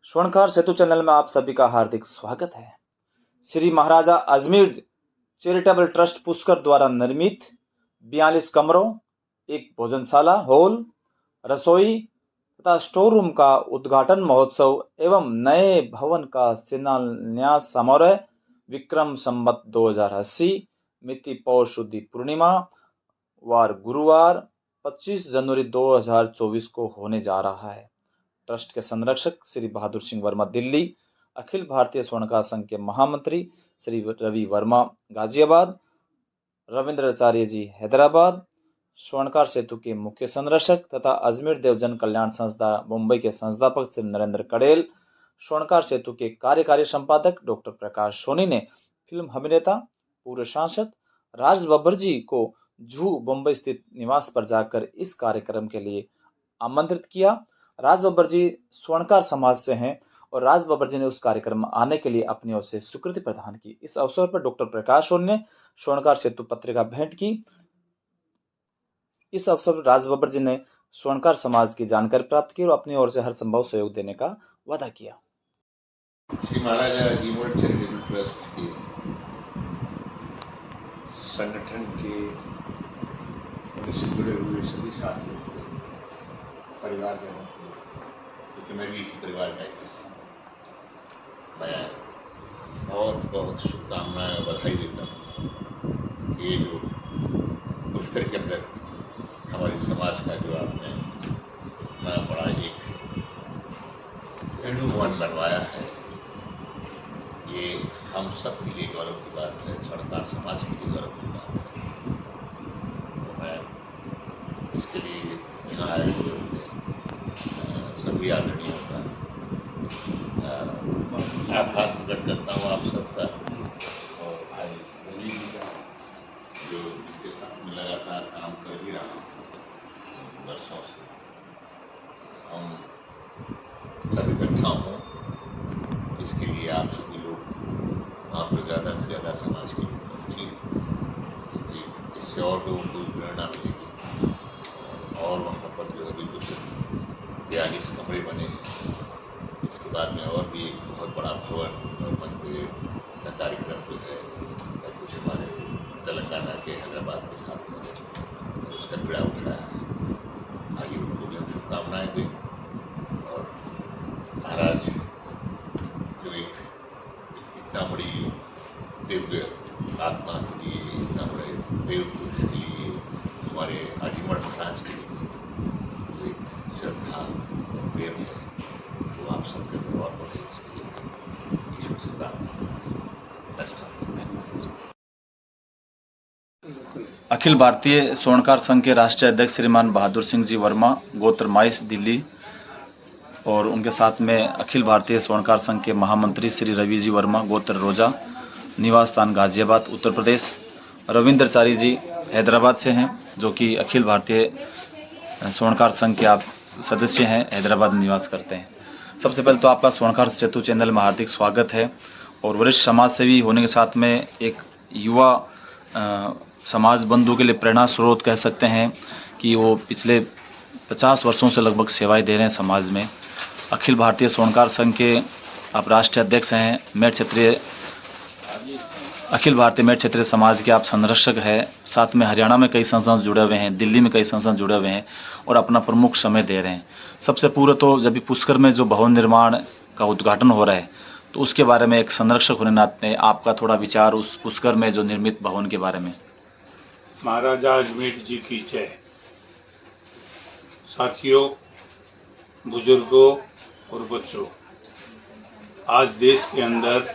स्वर्णकार सेतु channel में आप सभी का हार्दिक स्वागत है। श्री महाराजा अजमेर चैरिटेबल ट्रस्ट पुष्कर द्वारा निर्मित 42 कमरों, एक भोजनशाला हॉल, रसोई तथा स्टोर रूम का उद्घाटन महोत्सव एवं नए भवन का शिलान्यास समारोह विक्रम संवत 2080 मिति पौष शुद्धि पूर्णिमा वार गुरुवार 25 जनवरी 2024 को होने जा रहा है। ट्रस्ट के संरक्षक श्री बहादुर सिंह वर्मा दिल्ली, अखिल भारतीय स्वर्णकार संघ के महामंत्री श्री रवि वर्मा गाजियाबाद, रविंद्राचार्य जी हैदराबाद, स्वर्णकार सेतु के मुख्य संरक्षक तथा अजमेर देव जन कल्याण संस्था मुंबई के संस्थापक श्री नरेंद्र कड़ेल, स्वर्णकार सेतु के कार्यकारी संपादक डॉक्टर प्रकाश सोनी ने फिल्म अभिनेता पूर्व सांसद राज बब्बर जी को जूहू मुंबई स्थित निवास पर जाकर इस कार्यक्रम के लिए आमंत्रित किया। राज बब्बर जी स्वर्णकार समाज से हैं और राज बब्बर जी ने उस कार्यक्रम में आने के लिए अपनी ओर से स्वीकृति प्रदान की। इस अवसर पर डॉक्टर प्रकाश सोनी ने स्वर्णकार सेतु पत्रिका भेंट की। इस अवसर पर राज बब्बर जी ने स्वर्णकार समाज की जानकारी प्राप्त की और अपनी ओर से हर संभव सहयोग देने का वादा किया। श्री महाराजा अजमेर चैरिटेबल ट्रस्ट के संगठन के उनसे जुड़े हुए सभी साथियों को, परिवारजनों को, क्योंकि मैं भी इसी परिवार का एक हिस्सा हूँ, मैं बहुत बहुत शुभकामनाएं और बधाई देता हूँ। ये जो पुष्कर के अंदर हमारे समाज का जो आपने इतना बड़ा एक भवन बनवाया है, ये हम सब के लिए गौरव की बात है, स्वर्णकार समाज के लिए गौरव की बात है। तो मैं इसके लिए यहाँ आए हुए सभी आदरणियों का आभार प्रकट करता हूँ, आप सबका और भाई रवि जी का, जो जिनके साथ में लगातार काम कर भी रहा हूँ वर्षों से। हम सब इकट्ठा हों, इसके लिए आप सभी लोग वहाँ पर ज़्यादा से ज़्यादा समाज के लोग पहुँचिए, क्योंकि इससे और लोगों को प्रेरणा मिलेगी। और वहाँ पर जो अभी जो 42 कमरे बने हैं, इसके बाद में और भी एक बहुत बड़ा भवन और मंदिर का कार्यक्रम जो है कुछ हमारे तेलंगाना के हैदराबाद के साथ में उसका पीड़ा उठाया है। आइए उनको भी हम शुभकामनाएँ दें और महाराज जो एक इतना बड़ी दिव्य आत्मा के लिए, इतना बड़े देव पुरुष के लिए, हमारे अजमेर महाराज के लिए जो एक श्रद्धा और प्रेम है, तो आप सबके अंदर और बढ़े, इसके लिए ईश्वर से प्रार्थना। अखिल भारतीय स्वर्णकार संघ के राष्ट्रीय अध्यक्ष श्रीमान बहादुर सिंह जी वर्मा, गोत्र माइस दिल्ली, और उनके साथ में अखिल भारतीय स्वर्णकार संघ के महामंत्री श्री रवि जी वर्मा, गोत्र रोजा, निवास स्थान गाजियाबाद उत्तर प्रदेश, रविंद्राचार्य जी हैदराबाद से हैं, जो कि अखिल भारतीय स्वर्णकार संघ के आप सदस्य हैं, हैदराबाद में निवास करते हैं। सबसे पहले तो आपका स्वर्णकार सेतु चैनल में हार्दिक स्वागत है। और वरिष्ठ समाज सेवी होने के साथ में एक युवा समाज बंधु के लिए प्रेरणा स्रोत कह सकते हैं कि वो पिछले 50 वर्षों से लगभग सेवाएं दे रहे हैं समाज में। अखिल भारतीय स्वर्णकार संघ के आप राष्ट्रीय अध्यक्ष हैं। अखिल भारतीय मेट क्षेत्रीय समाज के आप संरक्षक हैं। साथ में हरियाणा में कई संस्थान जुड़े हुए हैं, दिल्ली में कई संस्थान जुड़े हुए हैं और अपना प्रमुख समय दे रहे हैं। सबसे पूर्व तो जब भी पुष्कर में जो भवन निर्माण का उद्घाटन हो रहा है, तो उसके बारे में एक संरक्षक होने नाते आपका थोड़ा विचार उस पुष्कर में जो निर्मित भवन के बारे में। महाराजा अजमेर जी की जय। साथियों, बुजुर्गों और बच्चों, आज देश के अंदर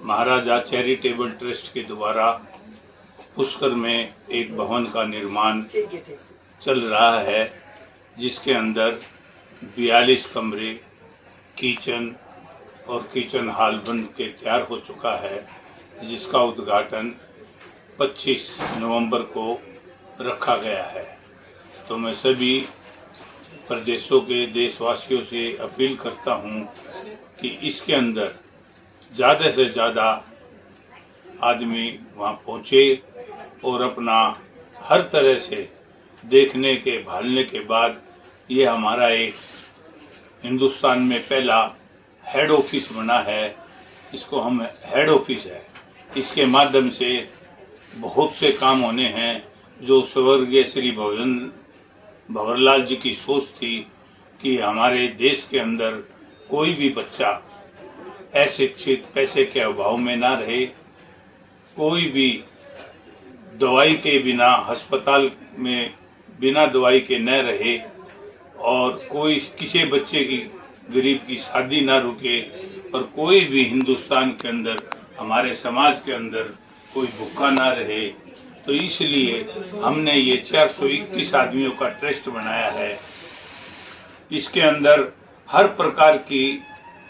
महाराजा चैरिटेबल ट्रस्ट के द्वारा पुष्कर में एक भवन का निर्माण चल रहा है, जिसके अंदर 42 कमरे, किचन और किचन हॉल बन के तैयार हो चुका है, जिसका उद्घाटन 25 नवंबर को रखा गया है। तो मैं सभी प्रदेशों के देशवासियों से अपील करता हूं कि इसके अंदर ज़्यादा से ज़्यादा आदमी वहां पहुंचे और अपना हर तरह से देखने के भालने के बाद ये हमारा एक हिंदुस्तान में पहला हेड ऑफिस बना है। इसको हम हेड ऑफिस है, इसके माध्यम से बहुत से काम होने हैं। जो स्वर्गीय श्री भंवरलाल जी की सोच थी कि हमारे देश के अंदर कोई भी बच्चा अशिक्षित, पैसे के अभाव में ना रहे, कोई भी दवाई के बिना अस्पताल में बिना दवाई के न रहे, और कोई किसी बच्चे की गरीब की शादी ना रुके, और कोई भी हिंदुस्तान के अंदर, हमारे समाज के अंदर कोई भूखा ना रहे। तो इसलिए हमने ये 421 आदमियों का ट्रस्ट बनाया है। इसके अंदर हर प्रकार की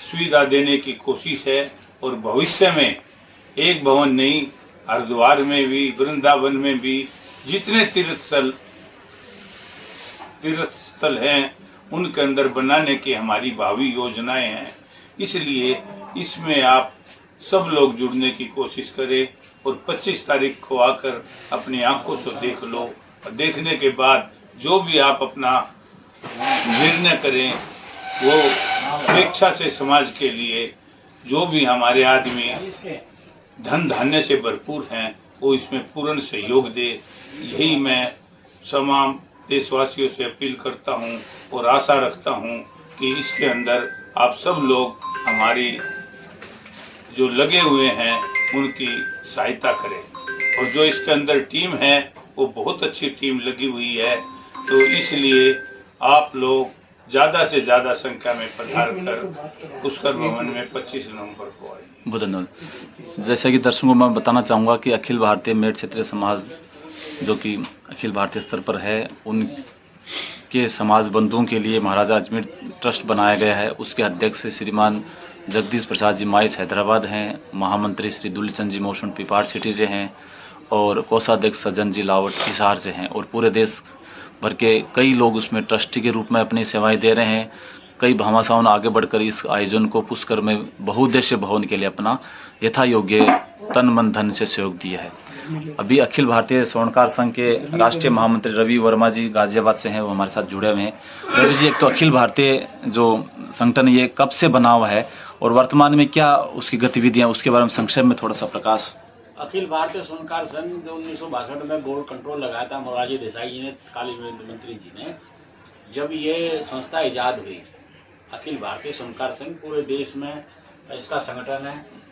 सुविधा देने की कोशिश है, और भविष्य में एक भवन नहीं, हरिद्वार में भी, वृंदावन में भी जितने तीर्थ स्थल हैं उनके अंदर बनाने की हमारी भावी योजनाएं हैं। इसलिए इसमें आप सब लोग जुड़ने की कोशिश करें, और 25 तारीख को आकर अपनी आंखों से देख लो, और देखने के बाद जो भी आप अपना निर्णय करें वो स्वेच्छा से समाज के लिए, जो भी हमारे आदमी धन धान्य से भरपूर हैं वो इसमें पूर्ण सहयोग दे। यही मैं तमाम देशवासियों से अपील करता हूं, और आशा रखता हूं कि इसके अंदर आप सब लोग हमारी जो लगे हुए हैं उनकी सहायता करें। और जो इसके अंदर टीम है वो बहुत अच्छी टीम लगी हुई है, तो इसलिए आप लोग ज़्यादा से ज़्यादा संख्या में पधार कर पुष्कर भवन में 25 नवंबर को आइए। बहुत धन्यवाद। जैसा कि दर्शकों को मैं बताना चाहूँगा कि अखिल भारतीय मेट क्षेत्रीय समाज जो कि अखिल भारतीय स्तर पर है, उनके समाज बंधुओं के लिए महाराजा अजमेर ट्रस्ट बनाया गया है। उसके अध्यक्ष श्रीमान जगदीश प्रसाद जी माइस हैदराबाद हैं, महामंत्री श्री दुल्लीचंद जी मोशन पिपाड़ सिटी से हैं, और कोषाध्यक्ष सज्जन जी लावट हिसार से हैं, और पूरे देश भर के कई लोग उसमें ट्रस्टी के रूप में अपनी सेवाएं दे रहे हैं। कई भामाशाहों आगे बढ़कर इस आयोजन को पुष्कर में बहुउद्देश्य भवन के लिए अपना यथा योग्य तन मन धन से सहयोग दिया है। अभी अखिल भारतीय स्वर्णकार संघ के राष्ट्रीय महामंत्री रवि वर्मा जी गाजियाबाद से हैं, वो हमारे साथ जुड़े हुए हैं। रवि जी, एक तो अखिल भारतीय जो संगठन ये कब से बना हुआ है और वर्तमान में क्या उसकी गतिविधियां, उसके बारे में संक्षेप में थोड़ा सा प्रकाश। अखिल भारतीय स्वर्णकार संघ जो 1962 में गोल्ड कंट्रोल लगाया था मोरारजी देसाई जी ने, तत्कालीन मंत्री जी ने, जब ये संस्था इजाद हुई अखिल भारतीय स्वर्णकार संघ पूरे देश में इसका संगठन है।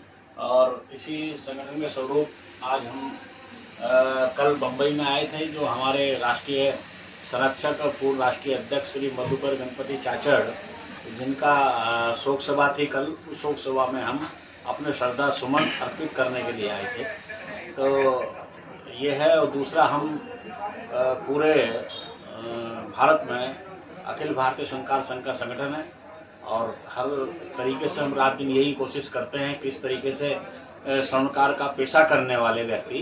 और इसी संगठन के स्वरूप आज हम कल बम्बई में आए थे। जो हमारे राष्ट्रीय संरक्षक और पूर्व राष्ट्रीय अध्यक्ष श्री मधुकर गणपति चाचड़, जिनका शोक सभा थी कल, उस शोक सभा में हम अपने श्रद्धा सुमन अर्पित करने के लिए आए थे। तो ये है। और दूसरा, हम पूरे भारत में अखिल भारतीय स्वर्णकार संघ का संगठन है, और हर तरीके से हम रात दिन यही कोशिश करते हैं किस तरीके से स्वर्णकार का पेशा करने वाले व्यक्ति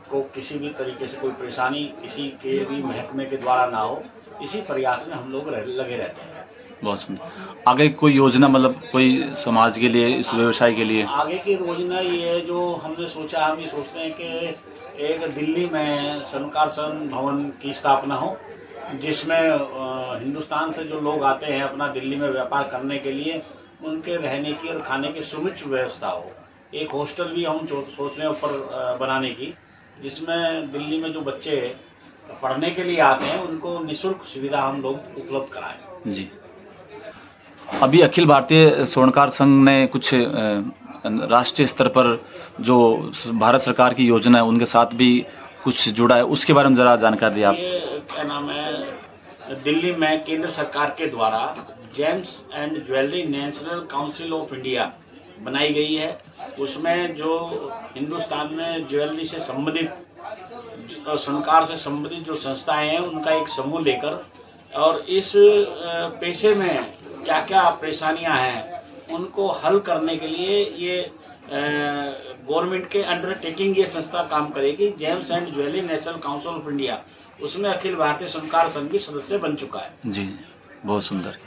को किसी भी तरीके से कोई परेशानी किसी के भी महकमे के द्वारा ना हो, इसी प्रयास में हम लोग लगे रहते हैं। बहुत सुंदर। आगे कोई योजना, मतलब कोई समाज के लिए, इस व्यवसाय के लिए आगे की योजना ये है जो हमने सोचा, हम ये सोचते हैं कि एक दिल्ली में स्वर्णकार संघ भवन की स्थापना हो, जिसमें हिंदुस्तान से जो लोग आते हैं अपना दिल्ली में व्यापार करने के लिए, उनके रहने की और खाने की समुचित व्यवस्था हो। एक हॉस्टल भी हम सोच रहे हैं ऊपर बनाने की, जिसमें दिल्ली में जो बच्चे पढ़ने के लिए आते हैं उनको निःशुल्क सुविधा हम लोग उपलब्ध कराएं। जी। अभी अखिल भारतीय स्वर्णकार संघ ने कुछ राष्ट्रीय स्तर पर जो भारत सरकार की योजना है उनके साथ भी कुछ जुड़ा है, उसके बारे में ज़रा जानकारी दिए आप। ये क्या नाम है, दिल्ली में केंद्र सरकार के द्वारा James and jewellery national council of India बनाई गई है। उसमें जो हिंदुस्तान में ज्वेलरी से संबंधित, स्वर्णकार से संबंधित जो संस्थाएं हैं उनका एक समूह लेकर, और इस पेशे में क्या क्या परेशानियां हैं उनको हल करने के लिए ये गवर्नमेंट के अंडरटेकिंग ये संस्था काम करेगी। James and jewellery national council of India, उसमें अखिल भारतीय स्वर्णकार संघ भी सदस्य बन चुका है। जी, बहुत सुंदर।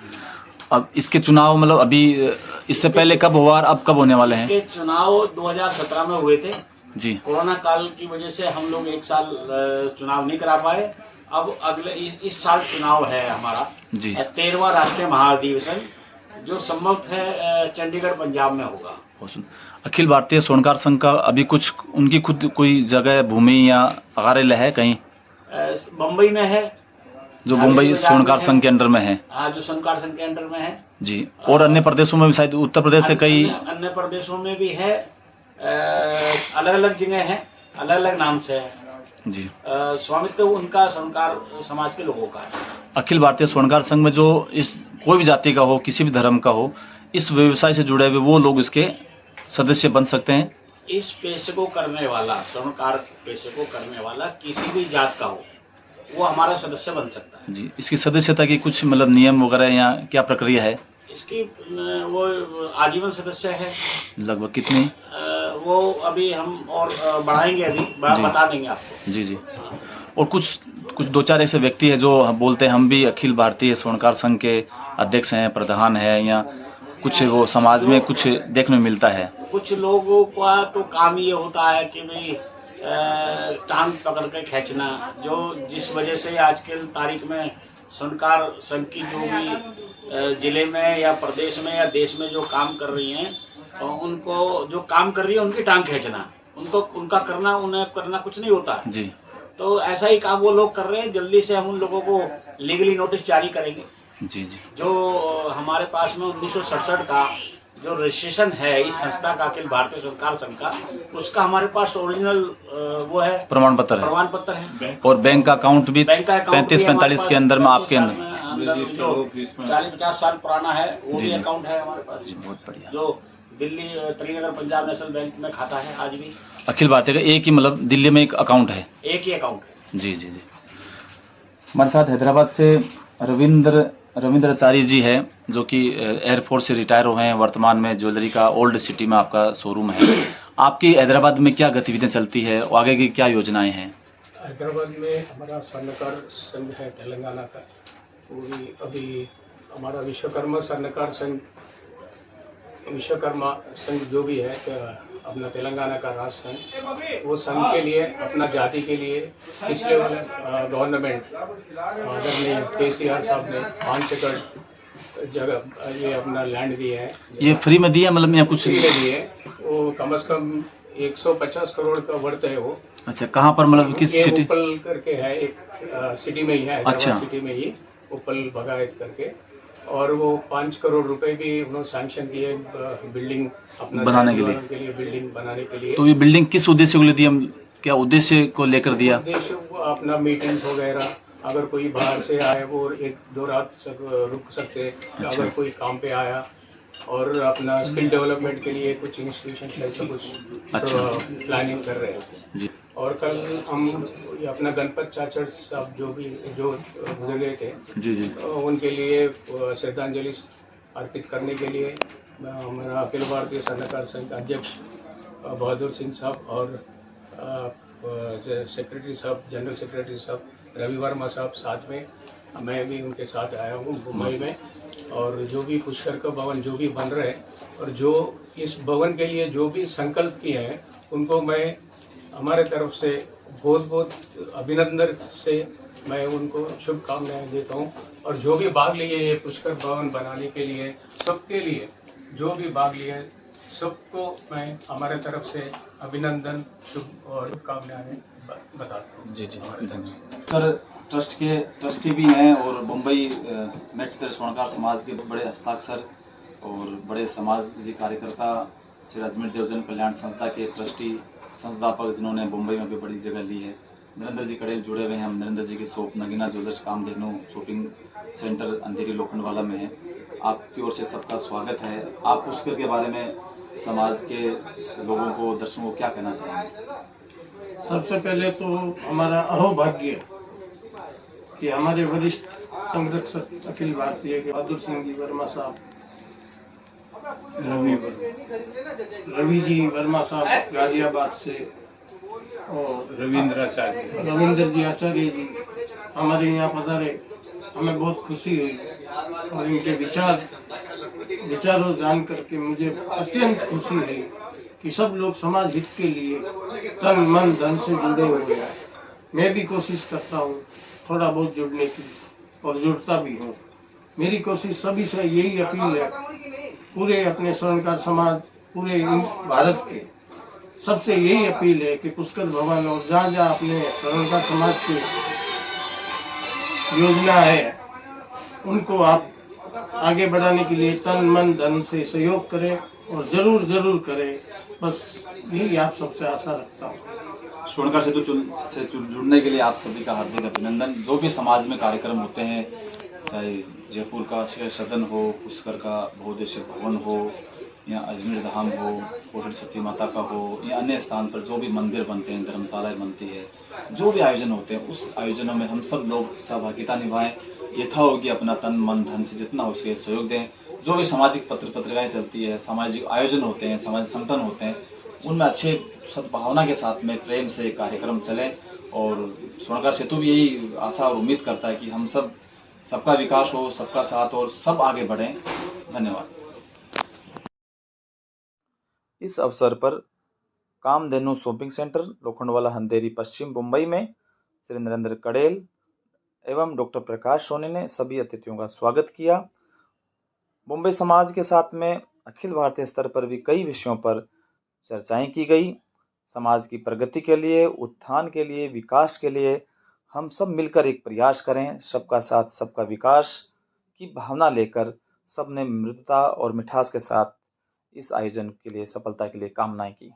अब इसके चुनाव, मतलब अभी इससे पहले कब हुआ और अब कब होने वाले हैं? इसके चुनाव 2017 में हुए थे जी। कोरोना काल की वजह से हम लोग एक साल चुनाव नहीं करा पाए। अब अगले इस साल चुनाव है हमारा जी। 13वां राष्ट्रीय महाधिवेशन जो संभव है चंडीगढ़ पंजाब में होगा। अखिल भारतीय स्वर्णकार संघ का अभी कुछ उनकी खुद कोई जगह भूमि या कार्यालय है कहीं बम्बई में है, जो मुंबई स्वर्णकार संघ के अंडर में है? हाँ, जो स्वर्णकार संघ के अंडर में है जी। और अन्य प्रदेशों में भी शायद उत्तर प्रदेश से कई अन्य प्रदेशों में भी है, अलग अलग जगह है, अलग अलग नाम से है जी। स्वामित्व उनका स्वर्णकार समाज के लोगों का है। अखिल भारतीय स्वर्णकार संघ में जो इस कोई भी जाति का हो, किसी भी धर्म का हो, इस व्यवसाय से जुड़े हुए वो लोग इसके सदस्य बन सकते हैं। इस पेशे को करने वाला, स्वर्णकार पेशे को करने वाला किसी भी जात का हो, वो हमारा सदस्य बन सकता है जी। इसकी सदस्यता की कुछ मतलब नियम वगैरह या क्या प्रक्रिया है? इसकी वो आजीवन सदस्य है। लगभग कितनी? वो अभी हम और बढ़ाएंगे, अभी बता देंगे आपको। जी जी। और कुछ दो चार ऐसे व्यक्ति है जो बोलते हैं हम भी अखिल भारतीय स्वर्णकार संघ के अध्यक्ष हैं, प्रधान है, या कुछ वो समाज में कुछ देखने में मिलता है। कुछ लोगों का तो काम ये होता है कि भाई टांग पकड़ के खींचना, जो जिस वजह से आज के तारीख में स्वर्णकार संघ की जो भी जिले में या प्रदेश में या देश में जो काम कर रही हैं, उनको जो काम कर रही है उनकी टांग खींचना, उनको उनका करना, उन्हें करना कुछ नहीं होता जी। तो ऐसा ही काम वो लोग कर रहे हैं। जल्दी से हम उन लोगों को लीगली नोटिस जारी करेंगे। जी जी। जो हमारे पास में 1967 का जो रजिस्ट्रेशन है इस संस्था का, अखिल भारतीय स्वर्णकार संघ का, उसका हमारे पास ओरिजिनल वो है, प्रमाण पत्र है। और बैंक का अकाउंट भी 35-45 के अंदर में आपके अंदर 40-50 साल पुराना है, वो भी अकाउंट है हमारे पास। बहुत बढ़िया। जो दिल्ली त्रिनगर पंजाब नेशनल बैंक में खाता है आज भी। अखिल भारतीय का एक ही मतलब दिल्ली में एक अकाउंट है? एक ही अकाउंट है। जी जी जी। हमारे साथ हैदराबाद से रविंद्राचार्य जी है, जो कि एयरफोर्स से रिटायर हुए हैं। वर्तमान में ज्वेलरी का ओल्ड सिटी में आपका शोरूम है। आपकी हैदराबाद में क्या गतिविधियां चलती है और आगे की क्या योजनाएं हैं? हैदराबाद में हमारा स्वर्णकार संघ है तेलंगाना का, पूरी अभी हमारा विश्वकर्मा स्वर्णकार संघ, विश्वकर्मा संघ जो भी है अपना तेलंगाना का राष्ट्र संघ, वो संघ के लिए, अपना जाति के लिए पिछले वाले गवर्नमेंट आदरणीय KCR साहब ने 5 एकड़ जगह ये अपना लैंड दिए है। ये फ्री में दिया मतलब या कुछ फ्री में दिए? वो कम से कम 150 करोड़ का वर्थ है वो। अच्छा, कहाँ पर मतलब किस सिटी? उपल करके है एक सिटी में ही है, अच्छा। सिटी में ही उपल भगायत करके, और वो 5 करोड़ रुपए भी उन्होंने सैंक्शन किए बिल्डिंग अपना बनाने के लिए बिल्डिंग बनाने के लिए। तो ये बिल्डिंग किस उद्देश्य को लिए दिया, क्या उद्देश्य को लेकर दिया? उद्देश्य अपना मीटिंग्स वगैरह, अगर कोई बाहर से आए वो 1-2 रात तक रुक सकते, अच्छा। अगर कोई काम पे आया, और अपना स्किल डेवलपमेंट के लिए कुछ इंस्टीट्यूशन ऐसा कुछ अच्छा। प्लानिंग कर रहे हैं जी। और कल हम अपना गणपत चाचड़ साहब जो गुजर गए थे, जी जी, उनके लिए श्रद्धांजलि अर्पित करने के लिए हमारा अखिल भारतीय स्वर्णकार संघ अध्यक्ष बहादुर सिंह साहब और सेक्रेटरी साहब, जनरल सेक्रेटरी साहब रवि वर्मा साहब साथ में, मैं भी उनके साथ आया हूँ मुंबई में। और जो भी पुष्कर का भवन जो भी बन रहे हैं और जो इस भवन के लिए जो भी संकल्प किए हैं, उनको मैं हमारे तरफ से बहुत बहुत अभिनंदन से मैं उनको शुभकामनाएं देता हूं। और जो भी भाग लिए ये पुष्कर भवन बनाने के लिए, सबके लिए जो भी भाग लिए सबको मैं हमारे तरफ से अभिनंदन शुभ और शुभकामनाएं बताता हूँ। जी जी, धन्यवाद सर। ट्रस्ट के ट्रस्टी भी हैं और मुंबई मेटसर स्वर्णकार समाज के बड़े हस्ताक्षर और बड़े समाजी कार्यकर्ता श्री अजमेर देवजन कल्याण संस्था के ट्रस्टी संस्थापक, जिन्होंने मुंबई में भी बड़ी जगह ली है। नरेंद्र जी कड़े जुड़े हुए हैं। हम नरेंद्र जी की shop Nagina jewellers Kamdhenu shopping centre Andheri Lokhandwala में है। आपकी ओर से सबका स्वागत है। आप पुष्कर के बारे में समाज के लोगों को, दर्शकों को क्या कहना चाहेंगे? सबसे पहले तो हमारा अहोभाग्य कि हमारे वरिष्ठ संरक्षक अखिल भारतीय के बहादुर सिंह जी वर्मा साहब, रवि जी वर्मा साहब गाजियाबाद से, और रविंद्र जी आचार्य जी हमारे यहाँ पधारे। हमें बहुत खुशी हुई और इनके विचारों जान करके मुझे अत्यंत खुशी हुई कि सब लोग समाज हित के लिए तन मन धन से जुड़े हुए हैं। मैं भी कोशिश करता हूँ थोड़ा बहुत जुड़ने की, और जुड़ता भी हूँ। मेरी कोशिश सभी से यही अपील है, पूरे अपने स्वर्णकार समाज, पूरे भारत के सबसे यही अपील है कि पुष्कर भवन और जहाँ जहाँ अपने स्वर्णकार समाज की योजना है उनको आप आगे बढ़ाने के लिए तन मन धन से सहयोग करें और जरूर जरूर करें। बस यही आप सबसे आशा रखता हूँ। स्वर्णकार सेतु से जुड़ने के लिए आप सभी का हार्दिक अभिनंदन। जो भी समाज में कार्यक्रम होते हैं, चाहे जयपुर का शेर सदन हो, पुष्कर का बहुउद्देशीय भवन हो, या अजमेर धाम हो, कोटल सती माता का हो, या अन्य स्थान पर जो भी मंदिर बनते हैं, धर्मशालाएं बनती है, जो भी आयोजन होते हैं, उस आयोजनों में हम सब लोग सहभागिता निभाएं। यथा होगी अपना तन मन धन से जितना हो सके सहयोग दें। जो भी सामाजिक पत्रिकाएं चलती है, सामाजिक आयोजन होते हैं, सामाजिक संगठन होते हैं, उनमें अच्छे सद्भावना के साथ में प्रेम से कार्यक्रम चले। और स्वर्णकार सेतु भी यही आशा और उम्मीद करता है कि हम सब, सबका विकास हो, सबका साथ और सब आगे बढ़ें। धन्यवाद। इस अवसर पर कामधेनु शॉपिंग सेंटर, लोखंडवाला, अंधेरी, पश्चिम मुंबई में श्री नरेंद्र कड़ेल एवं डॉक्टर प्रकाश सोनी ने सभी अतिथियों का स्वागत किया। मुंबई समाज के साथ में अखिल भारतीय स्तर पर भी कई विषयों पर चर्चाएं की गई। समाज की प्रगति के लिए, उत्थान के लिए, विकास के लिए हम सब मिलकर एक प्रयास करें। सबका साथ सबका विकास की भावना लेकर सबने मृदुता और मिठास के साथ इस आयोजन के लिए, सफलता के लिए कामनाएं की।